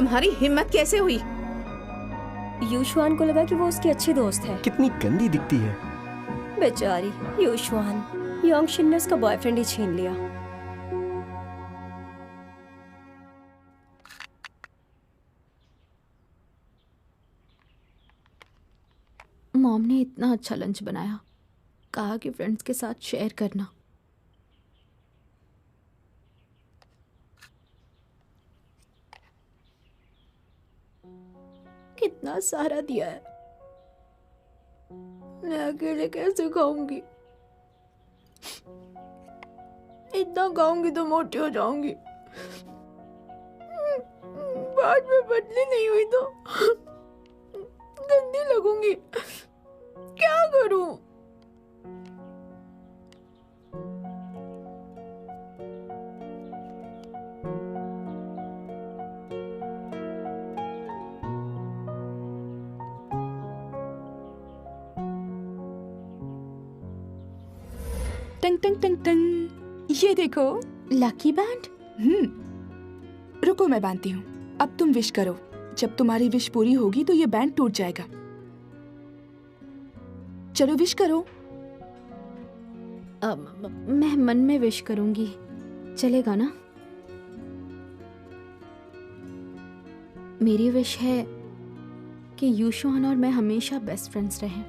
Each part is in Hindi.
तुम्हारी हिम्मत कैसे हुई? यूशुआन को लगा कि वो उसकी अच्छी दोस्त है। कितनी गंदी दिखती है। बेचारी यूशुआन, योंगशिन ने उसका बॉयफ्रेंड ही छीन लिया। मॉम ने इतना अच्छा लंच बनाया, कहा कि फ्रेंड्स के साथ शेयर करना। कितना सारा दिया है, मैं अकेले कैसे खाऊंगी? इतना खाऊंगी तो मोटी हो जाऊंगी, बाद में पतली नहीं हुई तो गंदी लगूंगी। क्या करूं? टंग टंग टंग टंग, ये देखो लकी बैंड। रुको मैं बांधती हूँ। अब तुम विश करो। जब तुम्हारी विश पूरी होगी तो ये बैंड टूट जाएगा। चलो विश करो। मैं मन में विश करूंगी, चलेगा ना? मेरी विश है कि यूशुआन और मैं हमेशा बेस्ट फ्रेंड्स रहें।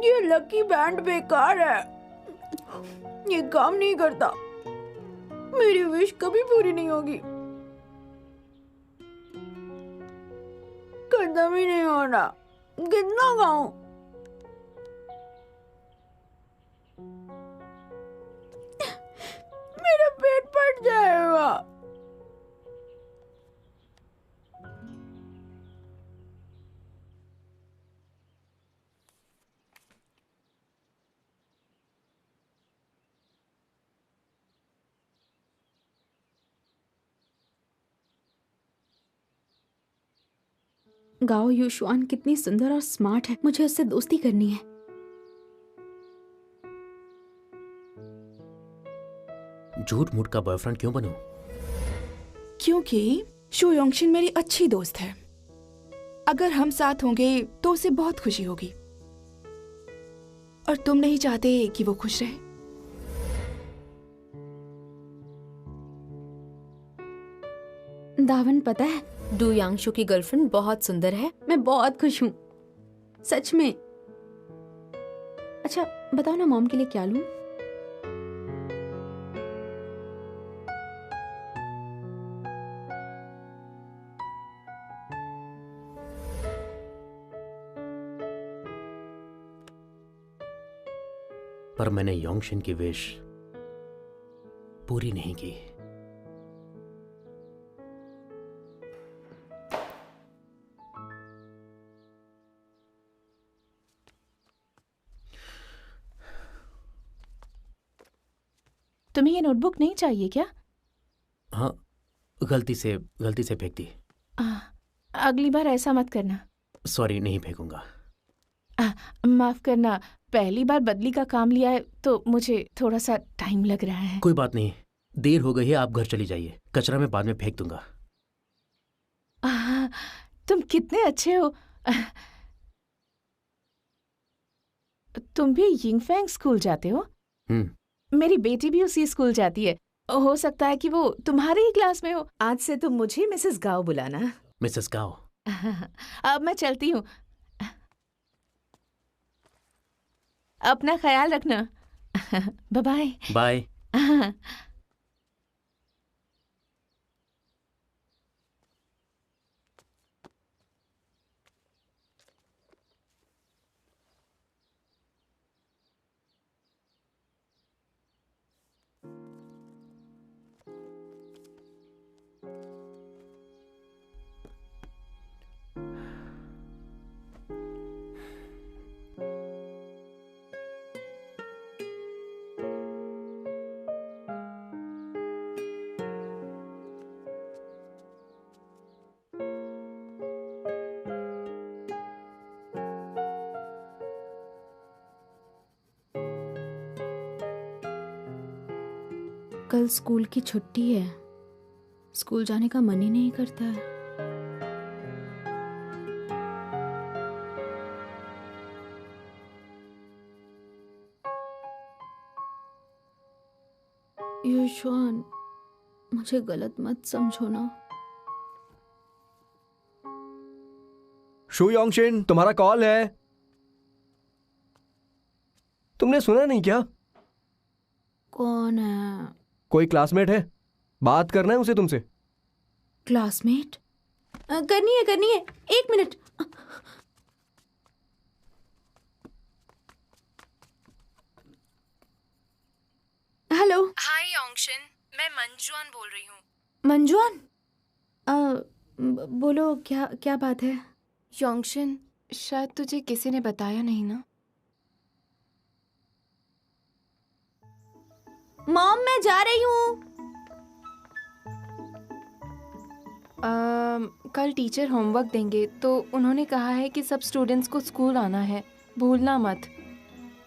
ये लकी बैंड बेकार है, ये काम नहीं करता। मेरी विश कभी पूरी नहीं होगी, खत्म ही नहीं होना। कितना गाऊं? मेरा पेट फट जाएगा। गाओ, यूशुआन कितनी सुंदर और स्मार्ट है, मुझे उससे दोस्ती करनी है। झूठ मूठ का बॉयफ्रेंड क्यों बनूं? क्योंकि शू योंगशिन मेरी अच्छी दोस्त है। अगर हम साथ होंगे तो उसे बहुत खुशी होगी, और तुम नहीं चाहते कि वो खुश रहे। दावन, पता है डू यांगशु की गर्लफ्रेंड बहुत सुंदर है। मैं बहुत खुश हूँ, सच में। अच्छा बताओ ना, मॉम के लिए क्या लूं? पर मैंने योंगशिन की विश पूरी नहीं की। तुम्हें ये नोटबुक नहीं चाहिए क्या? हाँ, गलती से फेंक दी। अगली बार ऐसा मत करना। सॉरी, नहीं फेंकूंगा। माफ करना, पहली बार बदली का काम लिया है तो मुझे थोड़ा सा टाइम लग रहा है। कोई बात नहीं, देर हो गई है, आप घर चली जाइए। कचरा मैं बाद में फेंक दूंगा। तुम कितने अच्छे हो। तुम भी यिंगफैंग स्कूल जाते हो? मेरी बेटी भी उसी स्कूल जाती है। हो सकता है कि वो तुम्हारे ही क्लास में हो। आज से तुम मुझे मिसेस गाओ बुलाना। मिसेस गाओ। अब मैं चलती हूँ। अपना ख्याल रखना। Bye bye. कल स्कूल की छुट्टी है, स्कूल जाने का मन ही नहीं करता है। युशवान, मुझे गलत मत समझो ना। शू योंगशिन, तुम्हारा कॉल है। तुमने सुना नहीं क्या? कौन है? कोई क्लासमेट है, बात करना है उसे तुमसे। क्लासमेट? करनी है, 1 मिनट। हेलो। हाय योंगशिन, मैं मंजुआन बोल रही हूँ। मंजुआन? बोलो, क्या बात है? योंगशिन, शायद तुझे किसी ने बताया नहीं ना? मॉम, मैं जा रही हूँ। कल टीचर होमवर्क देंगे तो उन्होंने कहा है कि सब स्टूडेंट्स को स्कूल आना है, भूलना मत।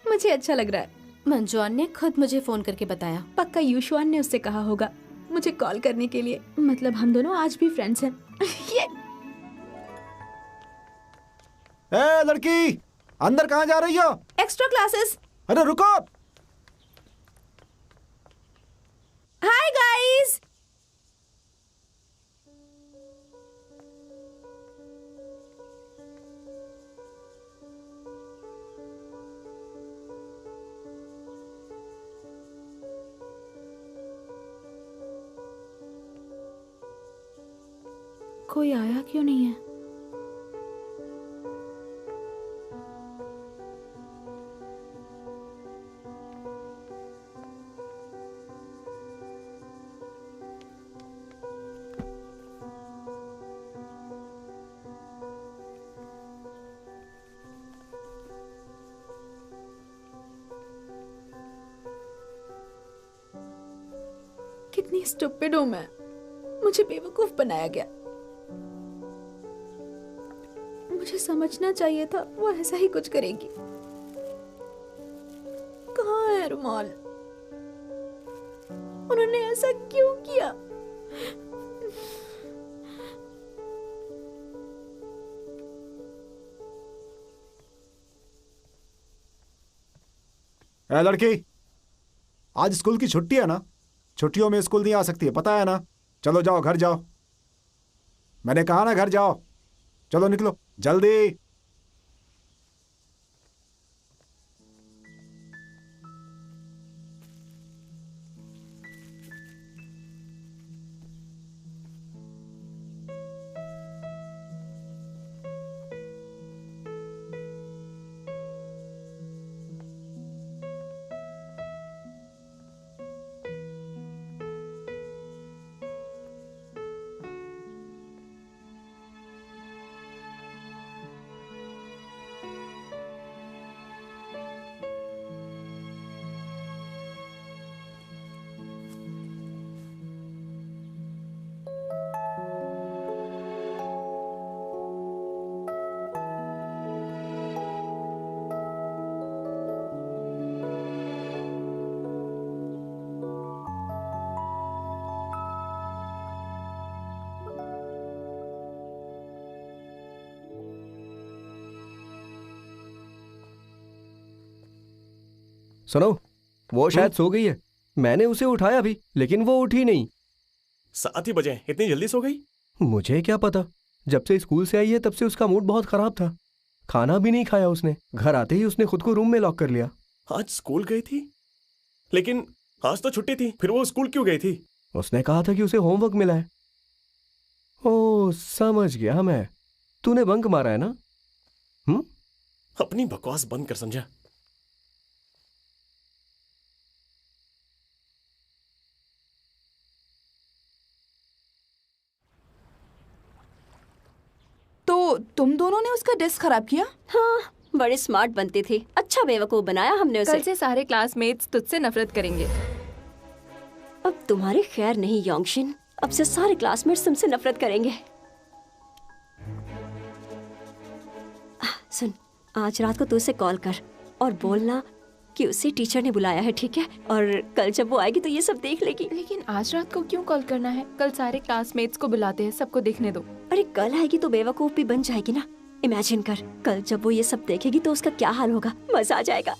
मुझे अच्छा लग रहा है। मंजुआन ने खुद मुझे फोन करके बताया। पक्का युशवान ने उससे कहा होगा मुझे कॉल करने के लिए। मतलब हम दोनों आज भी फ्रेंड्स हैं। ये ए लड़की, अंदर कहाँ जा रही हो? Extra classes. अरे रुको। Hi guys. कोई आया क्यों नहीं है? कितनी स्टूपिड हूं मैं। मुझे बेवकूफ बनाया गया। मुझे समझना चाहिए था वो ऐसा ही कुछ करेगी। कहाँ है रुमाल? उन्होंने ऐसा क्यों किया? ए लड़की, आज स्कूल की छुट्टी है ना? छुट्टियों में स्कूल नहीं आ सकती है, पता है ना? चलो जाओ, घर जाओ। मैंने कहा ना, घर जाओ। चलो निकलो जल्दी। सुनो, वो शायद सो गई है। मैंने उसे उठाया भी, लेकिन वो उठी नहीं। 7 ही बजे, इतनी जल्दी सो गई? मुझे क्या पता। जब से स्कूल से आई है तब से उसका मूड बहुत खराब था। खाना भी नहीं खाया उसने। घर आते ही उसने खुद को रूम में लॉक कर लिया। आज स्कूल गई थी? लेकिन आज तो छुट्टी थी, फिर वो स्कूल क्यों गई थी? उसने कहा था कि उसे होमवर्क मिला है। ओह, समझ गया मैं। तूने बंक मारा है ना? अपनी बकवास बंद कर, समझा? तो तुम दोनों ने उसका डेस्क खराब किया? हाँ, बड़े स्मार्ट बनते थे। अच्छा बेवकूफ बनाया हमने उसे। कल से सारे क्लासमेट्स तुझसे नफरत करेंगे। अब तुम्हारी खैर नहीं योंगशिन। अब से सारे क्लासमेट्स तुमसे नफरत करेंगे। सुन, आज रात को तू उसे कॉल कर और बोलना कि उसे टीचर ने बुलाया है, ठीक है? और कल जब वो आएगी तो ये सब देख लेगी। लेकिन आज रात को क्यों कॉल करना है? कल सारे क्लासमेट्स को बुलाते हैं, सबको देखने दो। अरे कल आएगी तो बेवकूफ भी बन जाएगी ना। इमेजिन कर, कल जब वो ये सब देखेगी तो उसका क्या हाल होगा। मजा आ जाएगा।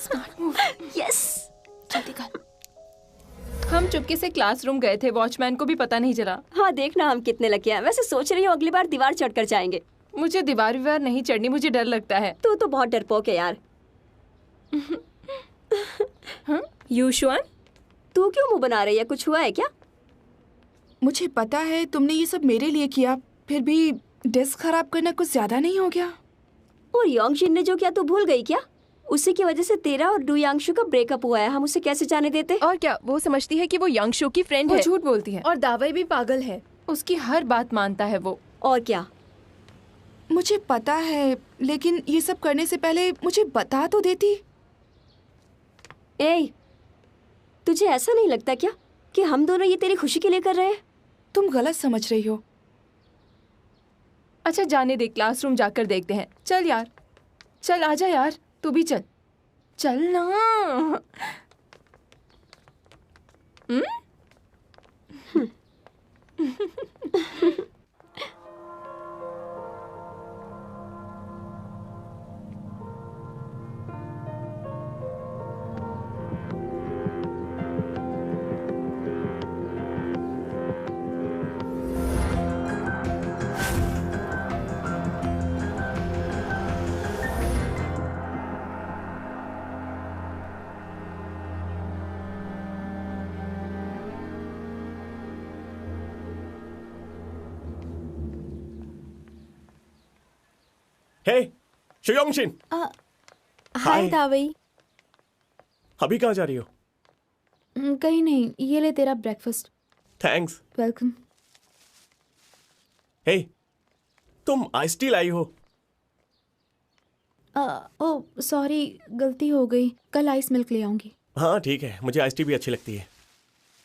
Smart move. यस, जल्दी कर। हम चुपके से क्लासरूम गए थे, वॉचमैन को भी पता नहीं चला। हाँ देखना हम कितने लकी हैं। वैसे सोच रही हूँ अगली बार दीवार चढ़कर जाएंगे। मुझे दीवार विवार नहीं चढ़नी, मुझे डर लगता है। तू तो बहुत डरपोक है यार। यूशुआन, तू क्यों मुंह बना रही है? कुछ हुआ है क्या? मुझे पता है तुमने ये सब मेरे लिए किया, फिर भी डेस्क खराब करना कुछ ज्यादा नहीं हो गया? और योंगशिन ने जो किया तू भूल गई क्या? उसी की वजह से तेरा और डू यांगशु का ब्रेकअप हुआ है। हम उसे कैसे जाने देते? और क्या, वो समझती है कि वो यांगशु की फ्रेंड है। वो झूठ बोलती है। और दावई भी पागल है, उसकी हर बात मानता है वो। और क्या? मुझे पता है, लेकिन ये सब करने से पहले मुझे बता तो देती। ए, तुझे ऐसा नहीं लगता क्या कि हम दोनों ये तेरी खुशी के लिए कर रहे हैं? तुम गलत समझ रही हो। अच्छा जाने दे, क्लासरूम जाकर देखते हैं। चल यार, चल आजा यार, तू भी चल। चल ना। हे शुयोंगशिन, हाय दावई। अभी कहाँ जा रही हो? कहीं नहीं, ये ले तेरा ब्रेकफास्ट। थैंक्स। वेलकम। हे, तुम आइस टी लाई हो? ओ सॉरी, गलती हो गई। कल आइस मिल्क ले आऊंगी। हाँ ठीक है, मुझे आइस टी भी अच्छी लगती है,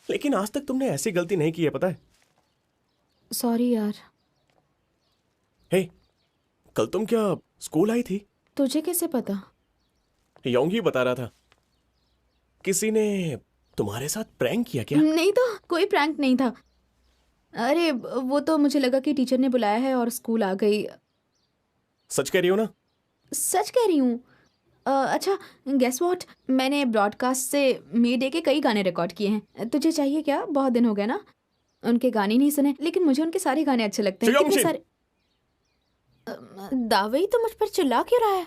लेकिन आज तक तुमने ऐसी गलती नहीं की है, पता है? सॉरी यार। हे, कल तुम क्या स्कूल आई थी? तुझे कैसे पता? योंगी बता रहा था। किसी ने तुम्हारे साथ प्रैंक किया क्या? नहीं तो, कोई प्रैंक नहीं था। अरे वो तो मुझे लगा कि टीचर ने बुलाया है और स्कूल आ गई। सच कह रही हो ना? सच कह रही हूँ। अच्छा गेस व्हाट, मैंने ब्रॉडकास्ट से मे डे के कई गाने रिकॉर्ड किए हैं। तुझे चाहिए क्या? बहुत दिन हो गए ना उनके गाने नहीं सुने, लेकिन मुझे उनके सारे गाने अच्छे लगते हैं। कितने सारे। दावई तो मुझ पर चिल्ला क्यों रहा है?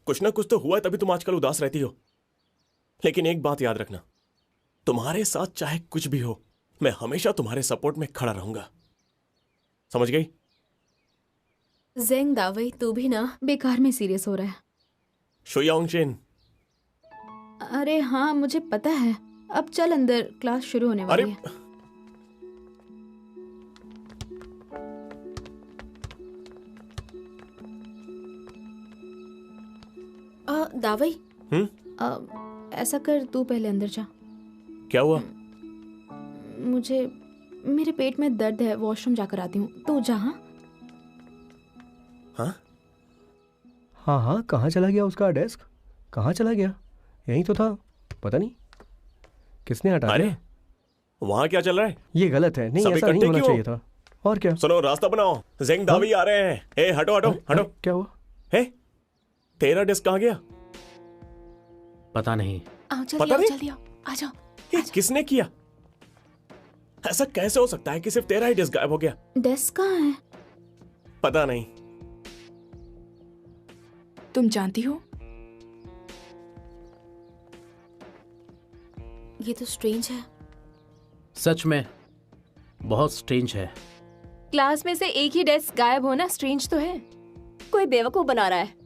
कुछ ना कुछ तो हुआ है, तभी तुम आजकल उदास रहती हो। लेकिन एक बात याद रखना, तुम्हारे साथ चाहे कुछ भी हो, मैं हमेशा तुम्हारे सपोर्ट में खड़ा रहूंगा। समझ गई? जेंग दावई, तू भी ना बेकार में सीरियस हो रहा है। शुयोंगशिन। अरे हाँ मुझे पता है। अब चल अंदर, क्लास शुरू होने वाली है। दावई, ऐसा कर, तू पहले अंदर जा। क्या हुआ? मेरे पेट में दर्द है, वॉशरूम जाकर आती हूँ। तू जा। हाँ हाँ, कहाँ चला गया उसका डेस्क? कहाँ चला गया? यहीं तो था, पता नहीं किसने हटा दिया। वहाँ क्या चल रहा है? ये गलत है। नहीं, ऐसा नहीं होना चाहिए था। और क्या? सुनो, रास्ता बनाओ, जेंग दावी आ रहे हैं। ए हटो हटो हटो। क्या हुआ? हे, तेरा डेस्क कहाँ गया? पता नहीं। पता नहीं? जल्दी आओ, आ जाओ। ये किसने किया? ऐसा कैसे हो सकता है कि सिर्फ तेरा ही डेस्क गायब हो गया? डेस्क कहाँ है? पता नहीं। तुम जानती हो, ये तो स्ट्रेंज है। सच में बहुत स्ट्रेंज है। क्लास में से एक ही डेस्क गायब होना स्ट्रेंज तो है। कोई बेवकूफ बना रहा है।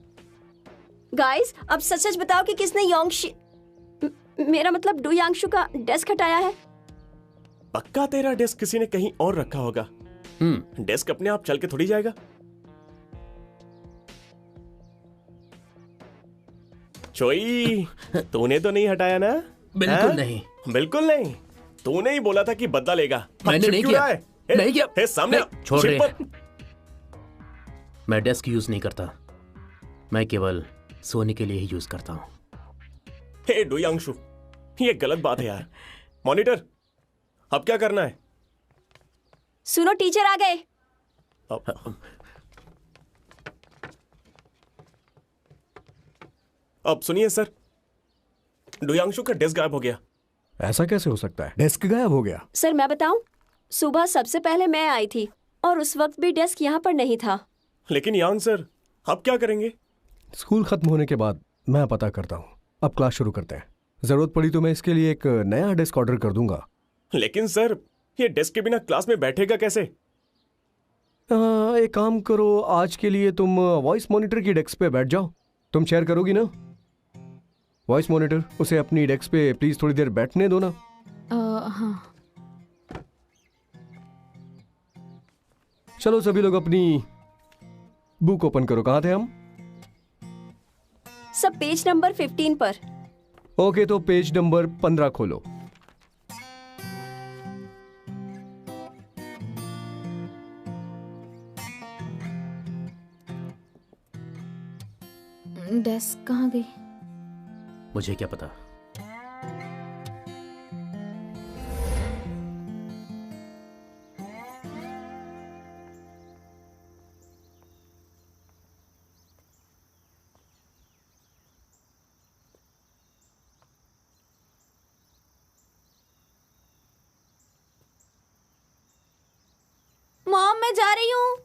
गाइस, अब सच सच बताओ कि किसने मेरा मतलब डू यांगशु का डेस्क हटाया है? पक्का तेरा डेस्क किसी ने कहीं और रखा होगा। डेस्क अपने आप चल के थोड़ी जाएगा। चोई, तूने तो नहीं हटाया ना? बिल्कुल नहीं। बिल्कुल नहीं। तूने ही बोला था कि बदला लेगा। मैंने नहीं किया। नहीं किया। सामने छोड़ दे। मैं डेस्क यूज नहीं करता। मैं केवल सोने के लिए ही यूज करता हूँ। हे डुयांशु, ये गलत बात है यार। मॉनिटर, अब क्या करना है? सुनो, टीचर आ गए। अब सुनिए सर, डुयांशु का डेस्क गायब हो गया। ऐसा कैसे हो सकता है? डेस्क गायब हो गया? सर मैं बताऊं, सुबह सबसे पहले मैं आई थी और उस वक्त भी डेस्क यहाँ पर नहीं था। लेकिन यांग सर, अब क्या करेंगे? स्कूल खत्म होने के बाद मैं पता करता हूँ। अब क्लास शुरू करते हैं। जरूरत पड़ी तो मैं इसके लिए एक नया डेस्क ऑर्डर कर दूंगा। लेकिन सर, ये डेस्क के बिना क्लास में बैठेगा कैसे? एक काम करो, आज के लिए तुम वॉइस मॉनिटर की डेस्क पे बैठ जाओ। तुम शेयर करोगी ना वॉइस मॉनिटर? उसे अपनी डेस्क पे प्लीज थोड़ी देर बैठने दो ना। हाँ। चलो सभी लोग अपनी बुक ओपन करो। कहाँ थे हम? सब पेज नंबर 15 पर। ओके, तो पेज नंबर 15 खोलो। डेस्क कहाँ गई? मुझे क्या पता। मॉम, मैं जा रही हूँ।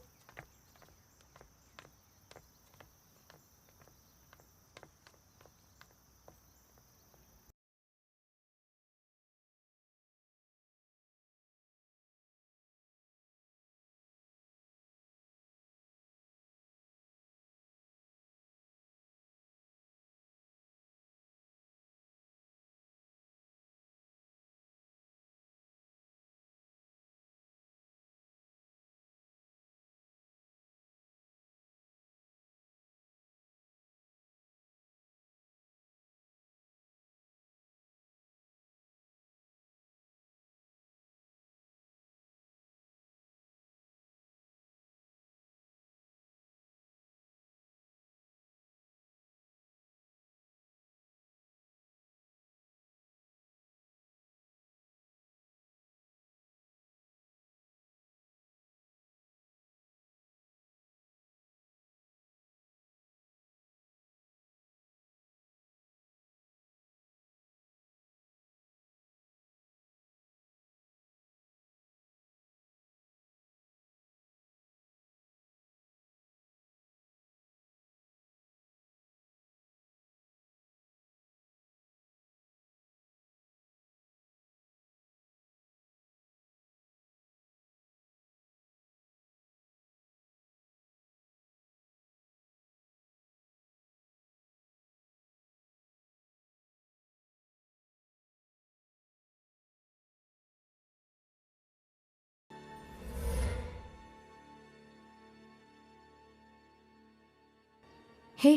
हे,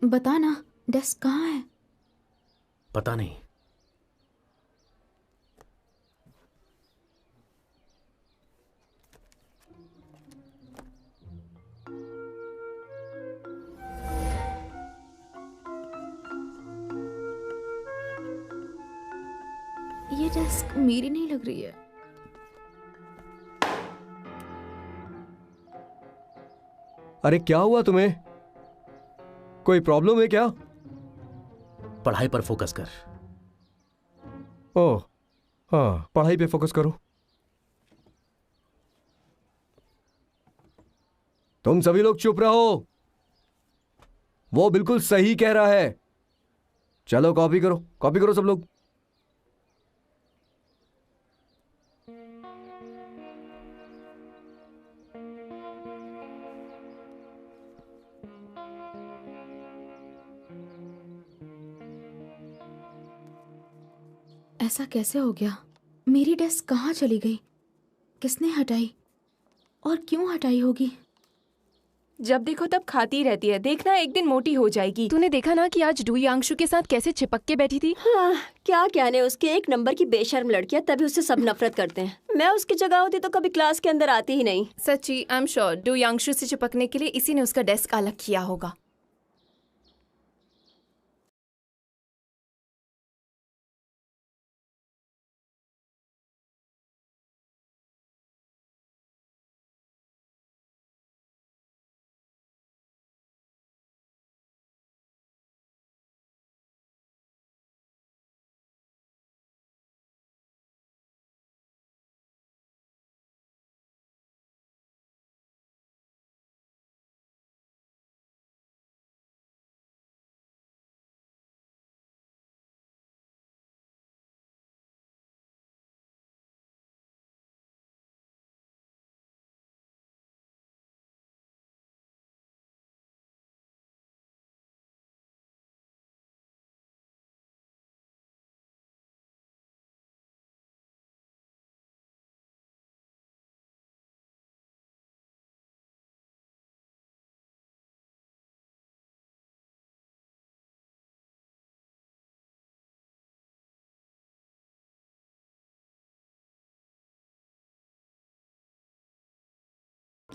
बता ना, डेस्क कहाँ है? पता नहीं। ये डेस्क मेरी नहीं लग रही है। अरे क्या हुआ तुम्हें? कोई प्रॉब्लम है क्या? पढ़ाई पर फोकस कर। ओह हाँ, पढ़ाई पे फोकस करो। तुम सभी लोग चुप रहो। वो बिल्कुल सही कह रहा है। चलो कॉपी करो सब लोग। ऐसा कैसे हो गया? मेरी डेस्क कहाँ चली गई? किसने हटाई और क्यों हटाई होगी? जब देखो तब खाती रहती है, देखना एक दिन मोटी हो जाएगी। तूने देखा ना कि आज डुयांशु के साथ कैसे चिपक के बैठी थी? हाँ, क्या कहने उसके, एक नंबर की बेशर्म लड़कियां, तभी उससे सब नफरत करते हैं। मैं उसकी जगह होती तो कभी क्लास के अंदर आती ही नहीं। सच्ची, आई एम श्योर डुयांशु से चिपकने के लिए इसी ने उसका डेस्क अलग किया होगा।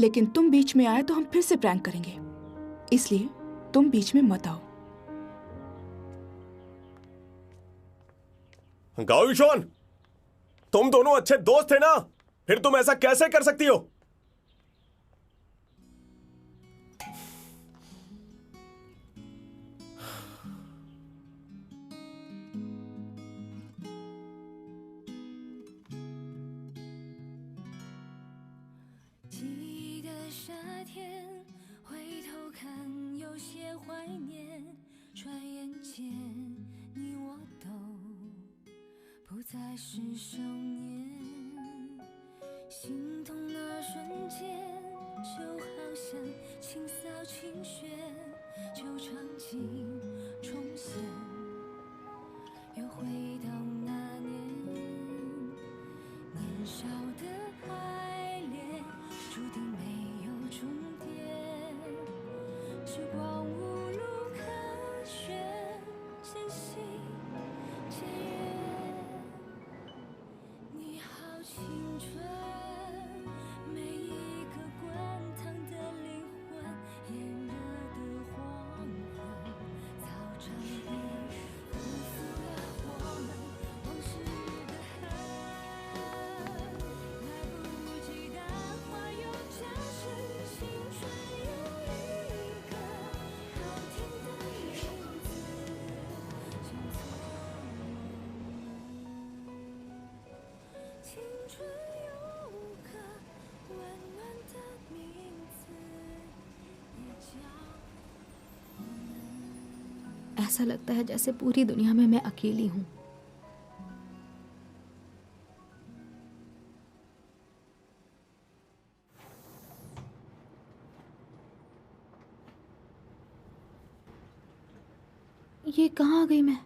लेकिन तुम बीच में आए तो हम फिर से प्रैंक करेंगे, इसलिए तुम बीच में मत आओ। गाओयुशोन, तुम दोनों अच्छे दोस्त थे ना, फिर तुम ऐसा कैसे कर सकती हो? ऐसा लगता है जैसे पूरी दुनिया में मैं अकेली हूँ। ये कहाँ आ गई मैं?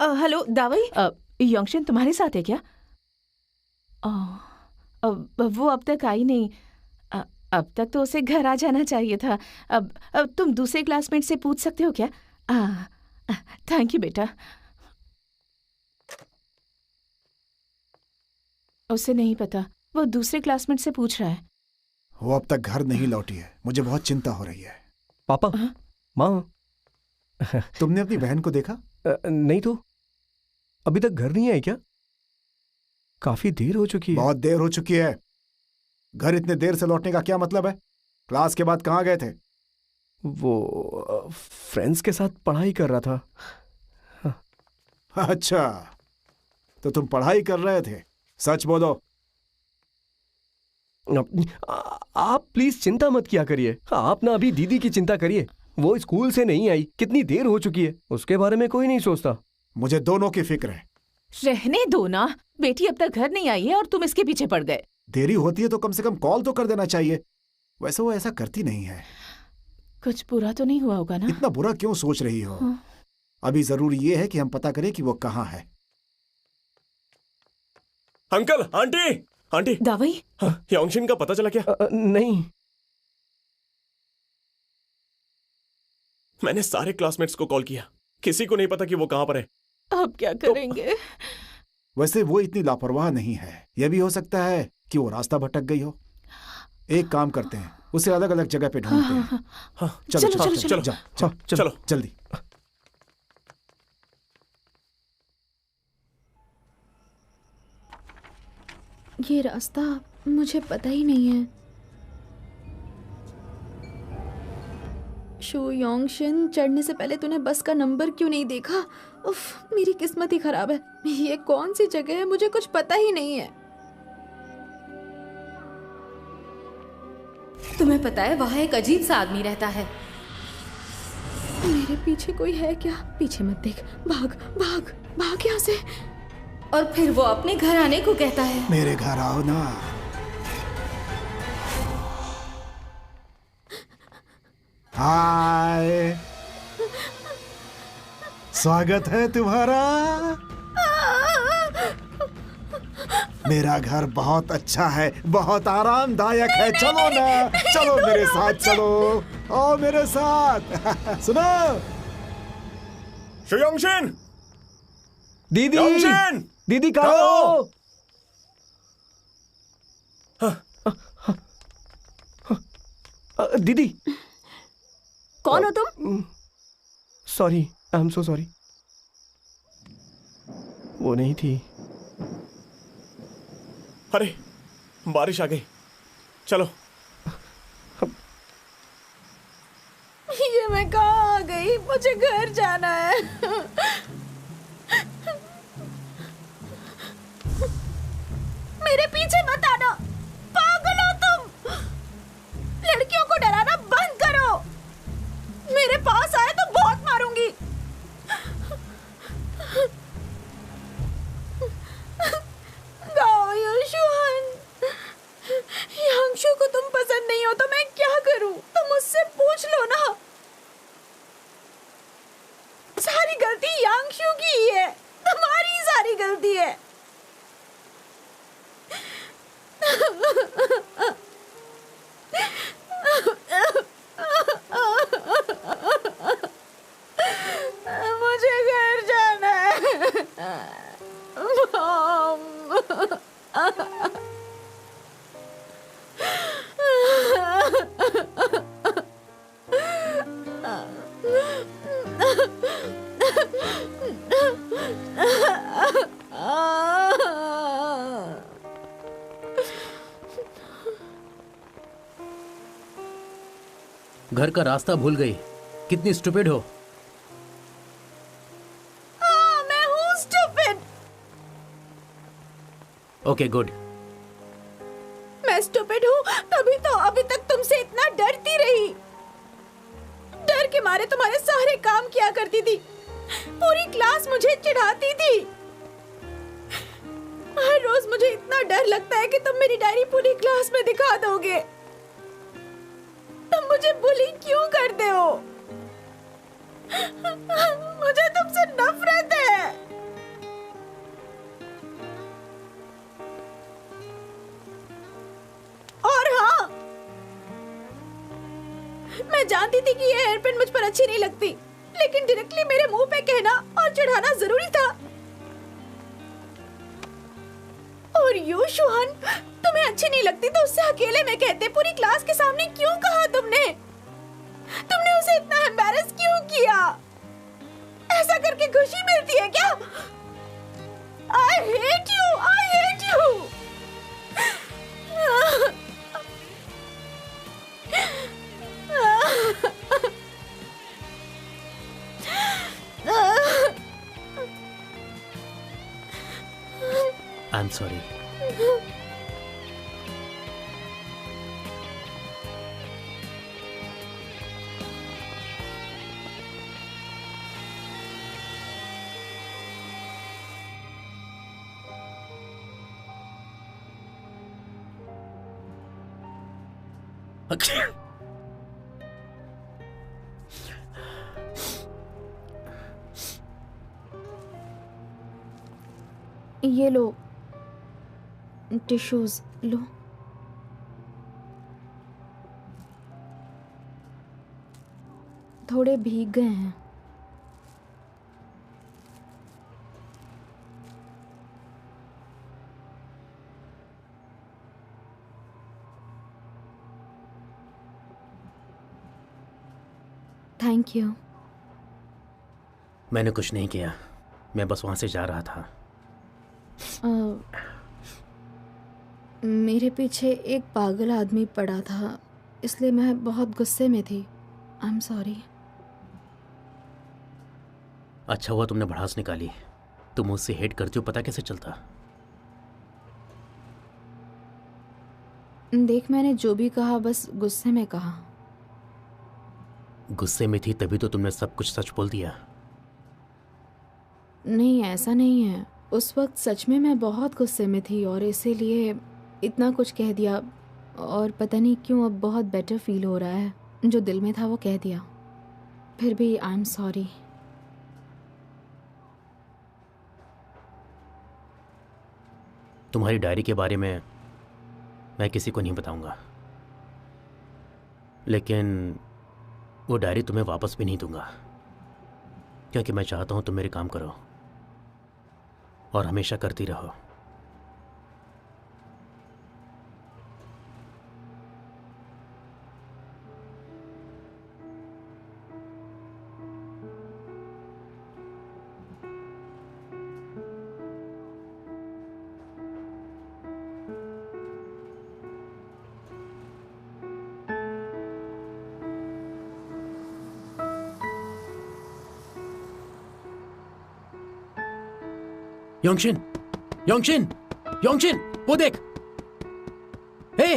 हेलो दावई, योंगशन तुम्हारे साथ है क्या? वो अब तक आई नहीं। अब तक तो उसे घर आ जाना चाहिए था। अब तुम दूसरे क्लासमेट से पूछ सकते हो क्या? थैंक यू बेटा। उसे नहीं पता, वो दूसरे क्लासमेट से पूछ रहा है। वो अब तक घर नहीं लौटी है, मुझे बहुत चिंता हो रही है। पापा, माँ, तुमने अपनी बहन को देखा? नहीं तो, अभी तक घर नहीं आई क्या? काफी देर हो चुकी है। बहुत देर हो चुकी है। घर इतने देर से लौटने का क्या मतलब है? क्लास के बाद कहाँ गए थे? वो फ्रेंड्स के साथ पढ़ाई कर रहा था। हाँ। अच्छा, तो तुम पढ़ाई कर रहे थे? सच बोलो। आप प्लीज चिंता मत किया करिए। आप ना अभी दीदी की चिंता करिए। वो स्कूल से नहीं आई, कितनी देर हो चुकी है, उसके बारे में कोई नहीं सोचता। मुझे दोनों की फिक्र है। रहने दो ना, बेटी अब तक घर नहीं आई है और तुम इसके पीछे पड़ गए। देरी होती है तो कम से कम कॉल तो कर देना चाहिए। वैसे वो ऐसा करती नहीं है। कुछ बुरा तो नहीं हुआ होगा ना? इतना बुरा क्यों सोच रही हो? हाँ। अभी जरूरी ये है कि हम पता करें कि वो कहाँ है। Uncle, aunty, aunty. दावई, योंगशिन का पता चला क्या? नहीं। मैंने सारे क्लासमेट्स को कॉल किया, किसी को नहीं पता कि वो कहाँ पर है। अब क्या करेंगे? वैसे वो इतनी लापरवाह नहीं है। यह भी हो सकता है कि वो रास्ता भटक गई हो। एक काम करते हैं, उसे अलग अलग जगह पे ढूंढते हैं। चलो चलो चलो चलो चलो जल्दी। ये रास्ता मुझे पता ही नहीं है। शो योंगशिन, चढ़ने से पहले तूने बस का नंबर क्यों नहीं देखा? उफ, मेरी किस्मत ही खराब है। ये कौन सी जगह है, मुझे कुछ पता ही नहीं है। तुम्हें पता है वहाँ एक अजीब सा आदमी रहता है। मेरे पीछे कोई है क्या? पीछे मत देख, भाग भाग भाग यहाँ से। और फिर वो अपने घर आने को कहता है। मेरे घर आओ ना। हाय, स्वागत है तुम्हारा। मेरा घर बहुत अच्छा है, बहुत आरामदायक है। चलो ना, चलो मेरे साथ, चलो आओ मेरे साथ। सुनो शुयोंगशिन, दीदी, योंगशिन, दीदी कहो। दीदी। कौन हो तुम? Sorry, I am so sorry. वो नहीं थी। अरे बारिश आ गई, चलो। ये मैं कहाँ आ गई? मुझे घर जाना है। मेरे पीछे मत आना, पागल हो तुम। लड़कियों को डराना बंद करो। मेरे पास आए तो बहुत मारूंगी। यांशु को तुम पसंद नहीं हो तो मैं क्या करूं? तुम मुझसे पूछ लो ना। सारी गलती यांशु की ही है, तुम्हारी सारी गलती है। मुझे घर जाना है। घर का रास्ता भूल गई। कितनी स्टूपिड हो। मैं हूँ स्टूपिड। Okay good. मैं स्टूपिड हूँ तभी तो अभी तक तुमसे इतना डरती रही। डर के मारे तुम्हारे सारे काम किया करती थी। पूरी क्लास मुझे चिढ़ाती थी। हर रोज मुझे इतना डर लगता है कि तुम मेरी डायरी पूरी क्लास में दिखा दोगे। तुम मुझे बुली क्यों करते हो? मुझे तुमसे नफरत है। और हाँ, मैं जानती थी कि ये हेयरपिन मुझ पर अच्छी नहीं लगती, लेकिन डायरेक्टली मेरे मुंह पे कहना और चिढ़ाना जरूरी था। और यू शुहान, तुम्हें अच्छी नहीं लगती तो उससे अकेले में कहते। पूरी क्लास के सामने क्यों कहा तुमने? तुमने उसे इतना एम्बैरेस क्यों किया? ऐसा करके खुशी मिलती है क्या? I hate you! I hate you! I'm sorry. ये लो टिश्यूज लो। थोड़े भीग गए हैं। Thank you. मैंने कुछ नहीं किया, मैं बस वहां से जा रहा था। मेरे पीछे एक पागल आदमी पड़ा था, इसलिए मैं बहुत गुस्से में थी। I am sorry. अच्छा हुआ तुमने भड़ास निकाली। तुम मुझसे हेट करती हो, पता कैसे चलता? देख, मैंने जो भी कहा बस गुस्से में कहा। गुस्से में थी तभी तो तुमने सब कुछ सच बोल दिया। नहीं, ऐसा नहीं है। उस वक्त सच में मैं बहुत गुस्से में थी और इसीलिए इतना कुछ कह दिया, और पता नहीं क्यों अब बहुत बेटर फील हो रहा है। जो दिल में था वो कह दिया। फिर भी आई एम सॉरी। तुम्हारी डायरी के बारे में मैं किसी को नहीं बताऊंगा, लेकिन वो डायरी तुम्हें वापस भी नहीं दूंगा, क्योंकि मैं चाहता हूं तुम मेरे काम करो और हमेशा करती रहो। योंगशिन, योंगशिन, योंगशिन, वो देख। हे,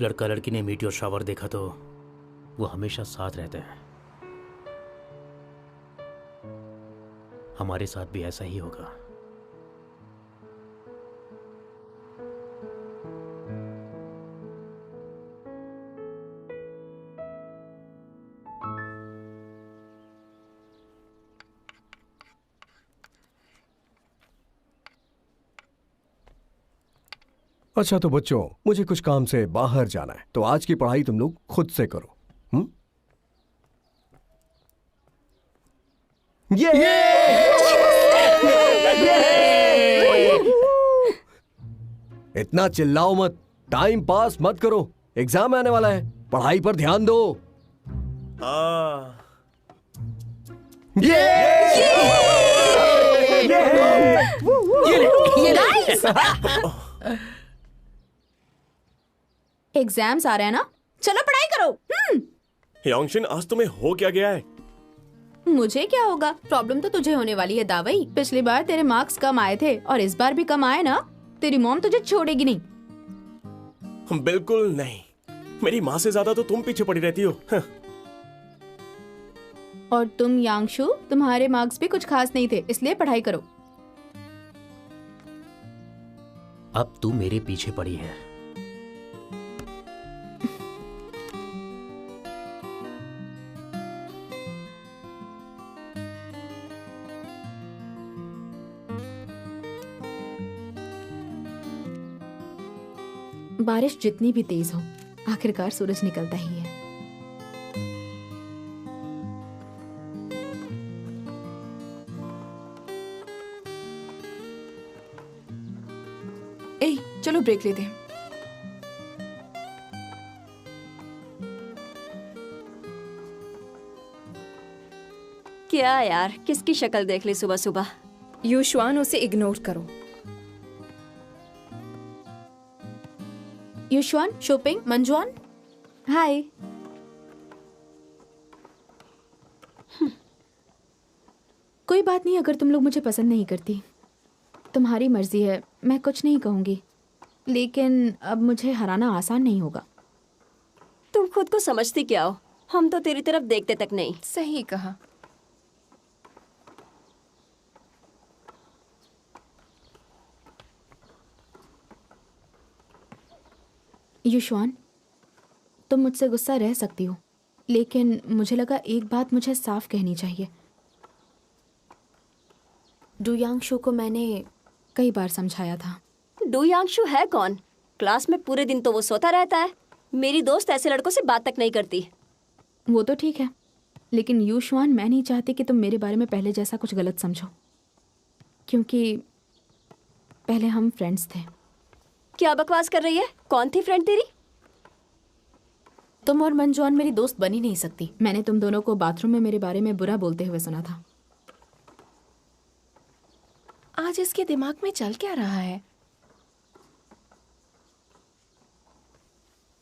लड़का लड़की ने मीटियोर शावर देखा तो वो हमेशा साथ रहते हैं। हमारे साथ भी ऐसा ही होगा। अच्छा तो बच्चों, मुझे कुछ काम से बाहर जाना है, तो आज की पढ़ाई तुम लोग खुद से करो। इतना चिल्लाओ मत, टाइम पास मत करो, एग्जाम आने वाला है, पढ़ाई पर ध्यान दो। एग्जाम्स आ रहे हैं ना, चलो पढ़ाई करो। योंगशिन, आज तुम्हें हो क्या गया है? मुझे क्या होगा? प्रॉब्लम तो तुझे होने वाली है दावई। पिछली बार तेरे मार्क्स कम आए थे और इस बार भी कम आए ना, तेरी मॉम तुझे छोड़ेगी नहीं। बिल्कुल नहीं, मेरी माँ से ज्यादा तो तुम पीछे पड़ी रहती हो। और तुम यांगशु, तुम्हारे मार्क्स भी कुछ खास नहीं थे, इसलिए पढ़ाई करो। अब तू मेरे पीछे पड़ी है। बारिश जितनी भी तेज हो, आखिरकार सूरज निकलता ही है। ए, चलो ब्रेक लेते हैं। क्या यार, किसकी शक्ल देख ली सुबह सुबह? युश्वान, उसे इग्नोर करो। युश्वान, शोपिंग, मंजुआन, हाय। कोई बात नहीं, अगर तुम लोग मुझे पसंद नहीं करती, तुम्हारी मर्जी है, मैं कुछ नहीं कहूंगी, लेकिन अब मुझे हराना आसान नहीं होगा। तुम खुद को समझती क्या हो? हम तो तेरी तरफ देखते तक नहीं। सही कहा। युश्वान, तुम मुझसे गुस्सा रह सकती हो, लेकिन मुझे लगा एक बात मुझे साफ कहनी चाहिए। डू यांगशु को मैंने कई बार समझाया था। डू यांगशु है कौन? क्लास में पूरे दिन तो वो सोता रहता है। मेरी दोस्त ऐसे लड़कों से बात तक नहीं करती। वो तो ठीक है, लेकिन युश्वान, मैं नहीं चाहती कि तुम मेरे बारे में पहले जैसा कुछ गलत समझो, क्योंकि पहले हम फ्रेंड्स थे। क्या बकवास कर रही है? कौन थी फ्रेंड तेरी? तुम और मंजुआन मेरी दोस्त बन ही नहीं सकती। मैंने तुम दोनों को बाथरूम में मेरे बारे में बुरा बोलते हुए सुना था। आज इसके दिमाग में चल क्या रहा है?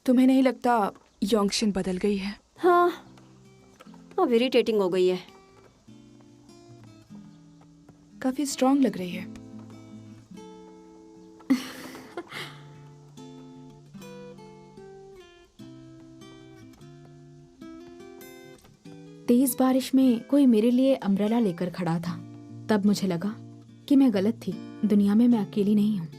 तुम्हें नहीं लगता योंगशिन बदल गई है? हाँ, अब इरिटेटिंग हो गई है। काफी स्ट्रांग लग रही है। तेज बारिश में कोई मेरे लिए अम्ब्रेला लेकर खड़ा था। तब मुझे लगा कि मैं गलत थी, दुनिया में मैं अकेली नहीं हूँ।